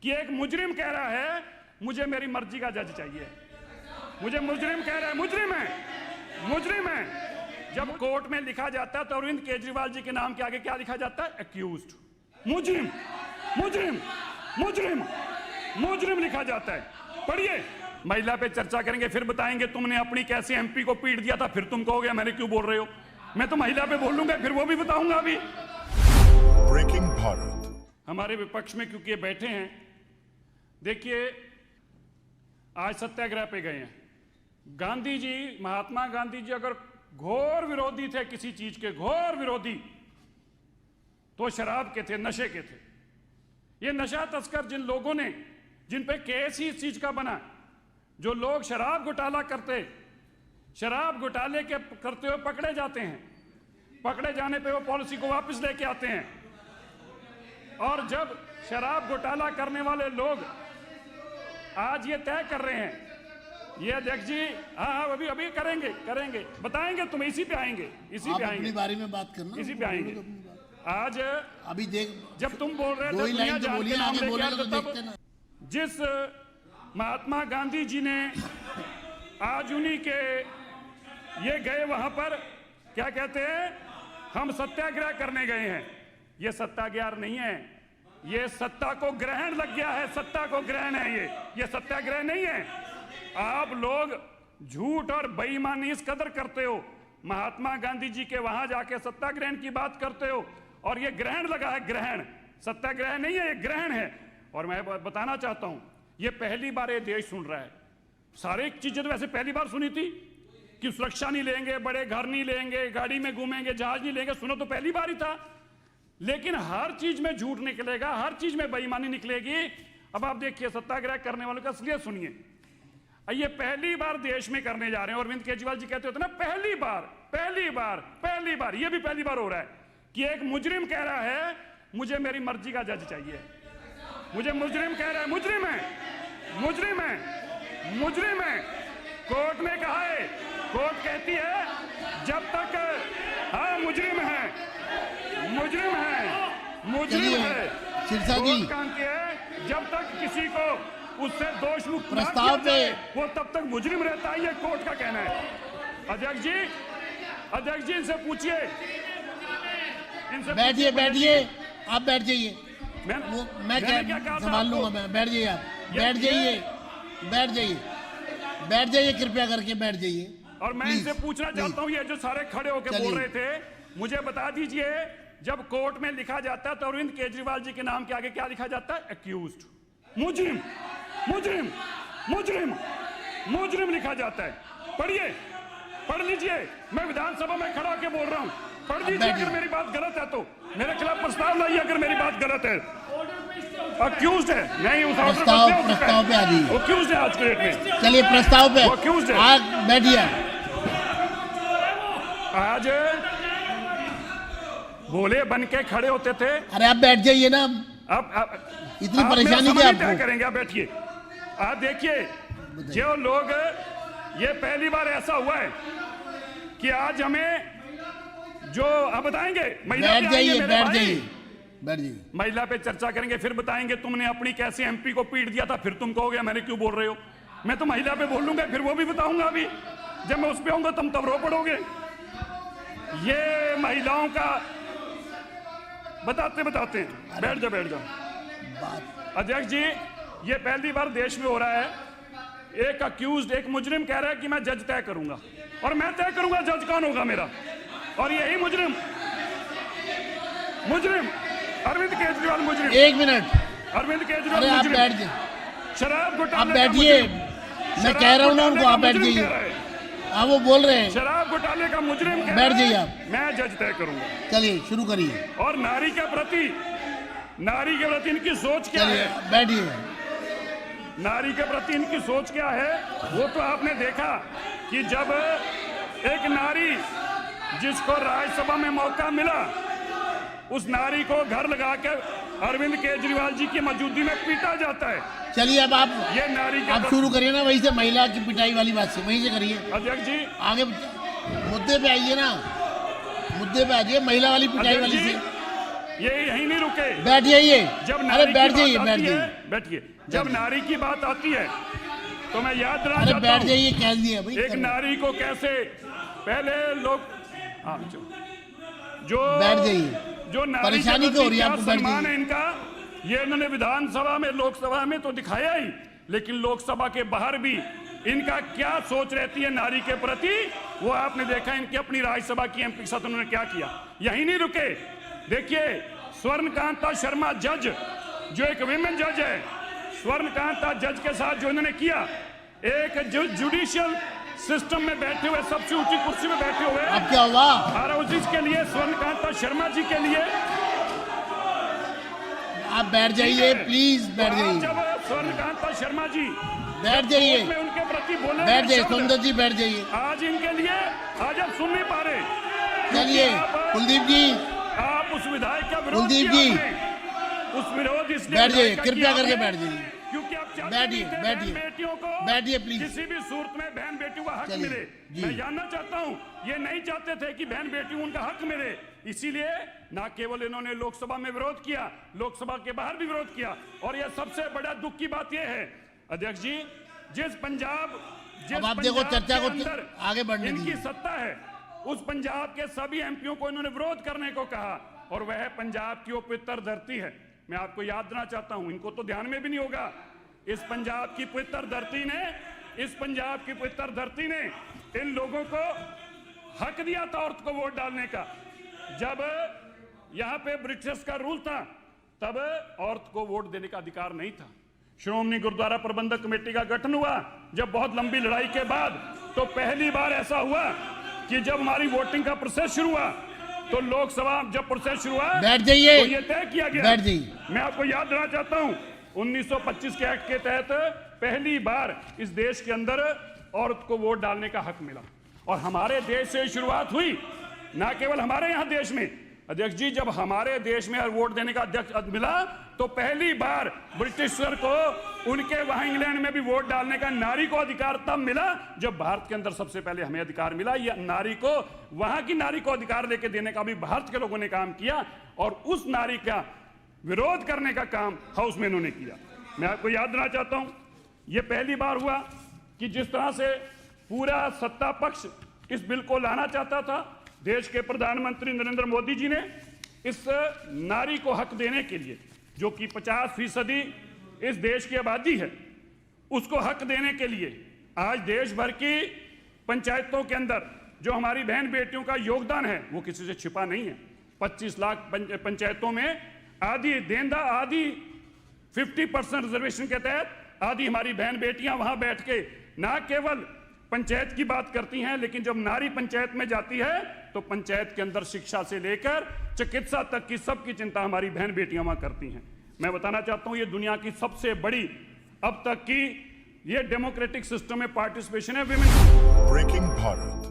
कि एक मुजरिम कह रहा है मुझे मेरी मर्जी का जज चाहिए। मुझे मुजरिम कह रहा है, मुजरिम है। जब कोर्ट में लिखा जाता है तो अरविंद केजरीवाल जी के नाम के आगे क्या लिखा जाता है? एक्यूज्ड, मुजरिम मुजरिम मुजरिम मुजरिम लिखा जाता है। पढ़िए, महिला पे चर्चा करेंगे, फिर बताएंगे तुमने अपनी कैसे एमपी को पीट दिया था, फिर तुम कहोगे मैंने क्यों बोल रहे हो। मैं तो महिला पे बोलूंगा, फिर वो भी बताऊंगा। अभी ब्रेकिंग भारत हमारे विपक्ष में क्योंकि ये बैठे हैं, देखिए आज सत्याग्रह पे गए हैं। गांधी जी, महात्मा गांधी जी अगर घोर विरोधी थे किसी चीज के, घोर विरोधी, तो शराब के थे, नशे के थे। ये नशा तस्कर जिन लोगों ने, जिन पे केस ही इस चीज का बना, जो लोग शराब घोटाला करते, शराब घोटाले के करते हुए पकड़े जाते हैं, पकड़े जाने पे वो पॉलिसी को वापस लेके आते हैं। और जब शराब घोटाला करने वाले लोग आज ये तय कर रहे हैं, ये अध्यक्ष जी, हाँ अभी करेंगे बताएंगे, तुम इसी पे आएंगे, इसी पे आएंगे, अपनी बारे में बात करना, इसी पे आएंगे। आज अभी देख, जब तुम बोल रहे थे लाइन तो बोलिए, आगे बोलेगा तो देखते ना। जिस महात्मा गांधी जी ने आज उन्हीं के ये गए वहां पर, क्या कहते हैं, हम सत्याग्रह करने गए हैं। ये सत्याग्रह नहीं है, ये सत्ता को ग्रहण लग गया है, सत्ता को ग्रहण है ये सत्याग्रह नहीं है। आप लोग झूठ और बेईमानी इस कदर करते हो, महात्मा गांधी जी के वहां जाके सत्याग्रहण की बात करते हो, और ये ग्रहण लगा है, ग्रहण, सत्याग्रह नहीं है, ये ग्रहण है। और मैं बताना चाहता हूं, ये पहली बार ये देश सुन रहा है। सारे चीजें तो वैसे पहली बार सुनी थी कि सुरक्षा नहीं लेंगे, बड़े घर नहीं लेंगे, गाड़ी में घूमेंगे, जहाज नहीं लेंगे, सुनो तो पहली बार ही था। लेकिन हर चीज में झूठ निकलेगा, हर चीज में बेईमानी निकलेगी। अब आप देखिए, सत्याग्रह करने वालों का असलियत सुनिए। ये पहली बार देश में करने जा रहे हैं। अरविंद केजरीवाल जी कहते होते ना, पहली बार, ये भी पहली बार हो रहा है कि एक मुजरिम कह रहा है मुझे मेरी मर्जी का जज चाहिए। मुझे मुजरिम कह रहा है, मुजरिम है। कोर्ट ने कहा है, कोर्ट कहती है जब तक, हाँ मुजरिम है, सिरसा जी, जब तक किसी को उससे दोष मुक्त प्रस्ताव पे वो तब तक मुजरिम रहता है, ये कोर्ट का कहना है। अध्यक्ष जी इनसे पूछिए, बैठिए, आप बैठ जाइए, मैं क्या संभाल लूंगा, मैं बैठ जाइए, आप बैठ जाइए, कृपया करके बैठ जाइए। और मैं इनसे पूछना चाहता हूँ, ये जो सारे खड़े होकर बोल रहे थे, मुझे बता दीजिए, जब कोर्ट में लिखा जाता है तो अरविंद केजरीवाल जी के नाम के आगे क्या लिखा जाता है? एक्यूज्ड, मुजरिम लिखा जाता है। पढ़िए, पढ़ लीजिए, मैं विधानसभा में खड़ा होकर बोल रहा हूं, पढ़ लीजिए। अगर मेरी बात गलत है तो मेरे खिलाफ प्रस्ताव लाइए, अगर मेरी बात गलत है। अक्यूज्ड है, नहीं उस प्रस्ताव पे आ जाइए, अक्यूज्ड है आज के डेट में। चलिए प्रस्ताव पे अक्यूज्ड है, आज बैठिए। आज बोले बन के खड़े होते थे। अरे आप बैठ जाइए ना, अब इतनी परेशानी क्या आपको? करेंगे, आप बैठिए। आप देखिए, जो लोग, ये पहली बार ऐसा हुआ है कि आज हमें जो आप बताएंगे, बैठ जाइए, महिला पे चर्चा करेंगे, फिर बताएंगे तुमने अपनी कैसे एमपी को पीट दिया था, फिर तुम कहोगे मैंने क्यों बोल रहे हो। मैं तो महिला पे बोलूंगा, फिर वो भी बताऊंगा। अभी जब मैं उस पे आऊंगा तुम तब रो पड़ोगे। ये महिलाओं का बताते बैठ जाओ। अध्यक्ष जी, ये पहली बार देश में हो रहा है, एक अक्यूज्ड, एक मुजरिम कह रहा है कि मैं जज तय करूंगा, और मैं तय करूंगा जज कौन होगा मेरा। और यही मुजरिम अरविंद केजरीवाल मुजरिम। एक मिनट, अरविंद केजरीवाल अरे आप मुजरिम, बैठ जाइए, शराब घोटाले, आप बैठिए, मैं कह रहा हूँ ना उनको, आप बैठ जाइए। हाँ वो बोल रहे हैं, शराब घोटाले का मुजरिम, बैठ जाइए आप, मैं जज तय करूंगा। चलिए शुरू करिए। और नारी के प्रति इनकी सोच क्या है? बैठिए। नारी के प्रति इनकी सोच क्या है, वो तो आपने देखा कि जब एक नारी जिसको राज्यसभा में मौका मिला, उस नारी को घर लगा कर अरविंद केजरीवाल जी की मौजूदगी में पीटा जाता है। चलिए अब आप ये नारी के आप शुरू करिए ना, वहीं से महिला की पिटाई वाली बात से वहीं से करिए। अध्यक्ष जी आगे मुद्दे पे आइए ना, मुद्दे पे आ जाइए, महिला वाली पिटाई वाली से। ये यहीं नहीं रुके। बैठ जाइए, जब अरे नारी बैठ की जाइए, बात बैठ आती है, जाइए, बैठिए, जब नारी की बात आती है तो मैं याद दिलाना अरे चाहता बैठ हूं, जाइए, कह दिया भाई। एक नारी को कैसे पहले लोग जो बैठ जाइए, जो नारी परेशानी के क्यों हो रही है प्रति आपको? क्या बैठ सम्मान है जाइए। इनका, ये इन्होंने विधानसभा में लोकसभा में तो दिखाया ही, लेकिन लोकसभा के बाहर भी इनका क्या सोच रहती है नारी के प्रति, वो आपने देखा। इनकी अपनी राज्यसभा की एमपी के साथ उन्होंने क्या किया। यही नहीं रुके, देखिए स्वर्णकांता शर्मा जज, जो एक विमेन जज है, स्वर्णकांता जज के साथ जो इन्होंने किया, एक जुडिशियल सिस्टम में बैठे हुए, सबसे ऊंची कुर्सी में बैठे हुए, अब क्या हुआ? आरओजी के लिए, स्वर्णकांता शर्मा जी के लिए आप बैठ जाइए, प्लीज बैठ आज जाइए, जब स्वर्णकांता शर्मा जी बैठ जाइए, में उनके प्रति बोले बैठ जाइए, शब्द, सुंदर जी बैठ जाइए। आज इनके लिए आज आप सुन नहीं पा रहे, चलिए कुलदीप जी, आप उस विधायक का विरोध कुलदीप किया जी, आपने। उस विरोध इसलिए बैठ जाइए, विधायक का कृपया किया करके आपने, बैठ जाइए, क्योंकि आप चाहते बैठिए, नहीं थे बैठिए, बहन बेटियों को बैठिए, प्लीज। किसी भी सूरत में बहन बेटियों का हक चलिए, मिले। जी। मैं जानना चाहता हूं, ये नहीं चाहते थे कि बहन बेटियों उनका हक मिले, इसीलिए ना केवल इन्होंने लोकसभा में विरोध किया, लोकसभा के बाहर भी विरोध किया। और यह सबसे बड़ा दुख की बात यह है अध्यक्ष जी, जिस पंजाब अब आप देखो चर्चा को अंदर आगे बढ़ने इनकी दीजिए। सत्ता है, उस पंजाब के सभी एमपीओ को इन्होंने विरोध करने को कहा, और वह पंजाब की वो पवित्र धरती है। मैं आपको याद देना चाहता हूं, इनको तो ध्यान में भी नहीं होगा, इस पंजाब की पवित्र धरती ने, इस पंजाब की पवित्र धरती ने इन लोगों को हक दिया था औरत को वोट डालने का। जब यहां पे ब्रिटिश का रूल था, तब औरत को वोट देने का अधिकार नहीं था। श्रोमणी गुरुद्वारा प्रबंधक कमेटी का गठन हुआ जब बहुत लंबी लड़ाई के बाद, तो पहली बार ऐसा हुआ कि जब हमारी वोटिंग का प्रोसेस शुरू हुआ, तो लोकसभा जब प्रोसेस शुरू हुआ, बैठ जाइए, तो ये तय किया गया। बैठ जाइए। मैं आपको याद दिलाना चाहता हूं, 1925 के एक्ट के तहत पहली बार इस देश के अंदर औरत को वोट डालने का हक मिला, और हमारे देश से शुरुआत हुई, ना केवल हमारे यहां देश में। अध्यक्ष जी, जब हमारे देश में वोट देने का अध्यक्ष मिला, तो पहली बार ब्रिटिशर को उनके वहां इंग्लैंड में भी वोट डालने का नारी को अधिकार तब मिला, जब भारत के अंदर सबसे पहले हमें अधिकार मिला। यह नारी को, वहां की नारी को अधिकार लेके देने का भी भारत के लोगों ने काम किया, और उस नारी का विरोध करने का काम हाउस में इन्होंने किया। मैं आपको याद देना चाहता हूं, यह पहली बार हुआ कि जिस तरह से पूरा सत्ता पक्ष इस बिल को लाना चाहता था, देश के प्रधानमंत्री नरेंद्र मोदी जी ने इस नारी को हक देने के लिए, जो कि 50% इस देश की आबादी है, उसको हक देने के लिए आज देश भर की पंचायतों के अंदर जो हमारी बहन बेटियों का योगदान है, वो किसी से छिपा नहीं है। 25 लाख पंचायतों में आधी देंदा, आधी 50% रिजर्वेशन के तहत आधी हमारी बहन बेटियां वहां बैठ के ना केवल पंचायत की बात करती हैं, लेकिन जब नारी पंचायत में जाती है, तो पंचायत के अंदर शिक्षा से लेकर चिकित्सा तक की सबकी चिंता हमारी बहन बेटियां वहां करती हैं। मैं बताना चाहता हूं, ये दुनिया की सबसे बड़ी अब तक की ये डेमोक्रेटिक सिस्टम में पार्टिसिपेशन है विमेन। Breaking Bharat.